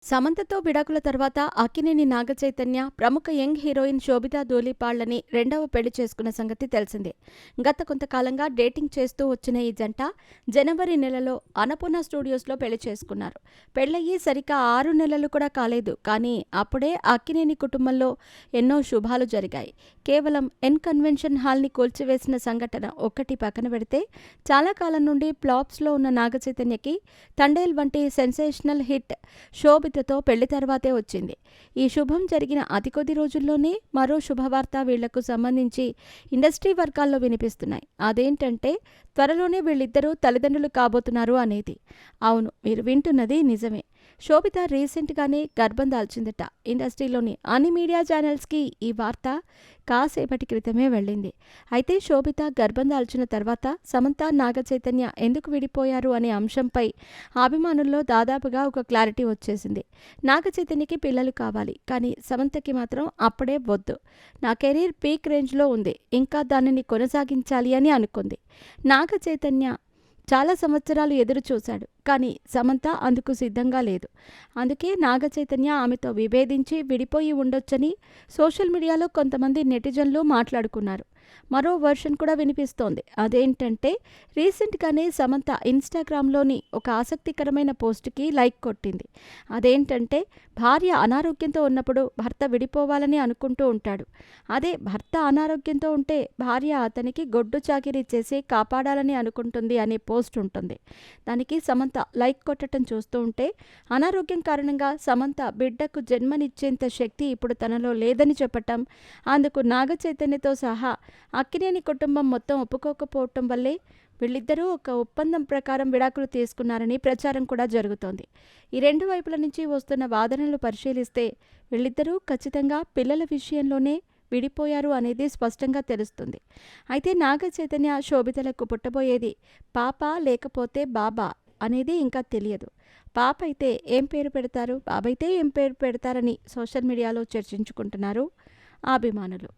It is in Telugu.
సమంతతో విడాకుల తర్వాత అక్కినేని నాగచైతన్య ప్రముఖ యంగ్ హీరోయిన్ శోభితా ధూళిపాళ్లని రెండవ పెళ్లి చేసుకున్న సంగతి తెలిసిందే. గత కొంతకాలంగా డేటింగ్ చేస్తూ వచ్చిన ఈ జంట జనవరి నెలలో అన్నపూర్ణ స్టూడియోస్లో పెళ్లి చేసుకున్నారు. పెళ్లయ్యి సరిగ్గా 6 నెలలు కూడా కాలేదు. కానీ అప్పుడే అక్కినేని కుటుంబంలో ఎన్నో శుభాలు జరిగాయి. కేవలం ఎన్ కన్వెన్షన్ హాల్ని కూల్చివేసిన సంఘటన ఒక్కటి పక్కన పెడితే, చాలా కాలం నుండి ఫ్లాప్స్లో ఉన్న నాగచైతన్యకి తండేల్ వంటి సెన్సేషనల్ హిట్ శోభితతో పెళ్లి తర్వాతే వచ్చింది. ఈ శుభం జరిగిన అతి కొద్ది రోజుల్లోనే మరో శుభవార్త వీళ్లకు సంబంధించి ఇండస్ట్రీ వర్గాల్లో వినిపిస్తున్నాయి. అదేంటంటే, త్వరలోనే వీళ్ళిద్దరూ తల్లిదండ్రులు కాబోతున్నారు అనేది. అవును, మీరు వింటున్నది నిజమే. శోభిత రీసెంట్గానే గర్భం దాల్చిందట. ఇండస్ట్రీలోని అన్ని మీడియా ఛానల్స్కి ఈ వార్త కాసేపటి క్రితమే వెళ్ళింది. అయితే శోభిత గర్భం దాల్చిన తర్వాత సమంత, నాగచైతన్య ఎందుకు విడిపోయారు అనే అంశంపై అభిమానుల్లో దాదాపుగా ఒక క్లారిటీ వచ్చేసింది. నాగచైతన్యకి పిల్లలు కావాలి, కానీ సమంతకి మాత్రం అప్పుడే వద్దు. నా కెరీర్ పీక్ రేంజ్లో ఉంది, ఇంకా దానిని కొనసాగించాలి అని అనుకుంది. నాగచైతన్య చాలా సంవత్సరాలు ఎదురు చూశాడు, కానీ సమంత అందుకు సిద్ధంగా లేదు. అందుకే నాగచైతన్య ఆమెతో విభేదించి విడిపోయి ఉండొచ్చని సోషల్ మీడియాలో కొంతమంది నెటిజన్లు మాట్లాడుకున్నారు. మరో వర్షన్ కూడా వినిపిస్తోంది. అదేంటంటే, రీసెంట్గానే సమంత ఇన్స్టాగ్రామ్లోని ఒక ఆసక్తికరమైన పోస్టుకి లైక్ కొట్టింది. అదేంటంటే, భార్య అనారోగ్యంతో ఉన్నప్పుడు భర్త విడిపోవాలని అనుకుంటూ ఉంటాడు. అదే భర్త అనారోగ్యంతో ఉంటే భార్య అతనికి గొడ్డు చాకిరీ చేసి కాపాడాలని అనుకుంటుంది అనే పోస్ట్ ఉంటుంది. దానికి సమంత లైక్ కొట్టడం చూస్తూ ఉంటే, అనారోగ్యం కారణంగా సమంత బిడ్డకు జన్మనిచ్చేంత శక్తి ఇప్పుడు తనలో లేదని చెప్పటం, అందుకు నాగచైతన్యతో సహా అక్కినేని కుటుంబం మొత్తం ఒప్పుకోకపోవటం వల్లే వీళ్ళిద్దరూ ఒక ఒప్పందం ప్రకారం విడాకులు తీసుకున్నారని ప్రచారం కూడా జరుగుతోంది. ఈ రెండు వైపుల నుంచి వస్తున్న వాదనలు పరిశీలిస్తే వీళ్ళిద్దరూ ఖచ్చితంగా పిల్లల విషయంలోనే విడిపోయారు అనేది స్పష్టంగా తెలుస్తుంది. అయితే నాగచైతన్య, శోభితలకు పుట్టబోయేది పాప లేకపోతే బాబా అనేది ఇంకా తెలియదు. పాప అయితే ఏం పేరు పెడతారు, బాబైతే ఏం పేరు పెడతారని సోషల్ మీడియాలో చర్చించుకుంటున్నారు అభిమానులు.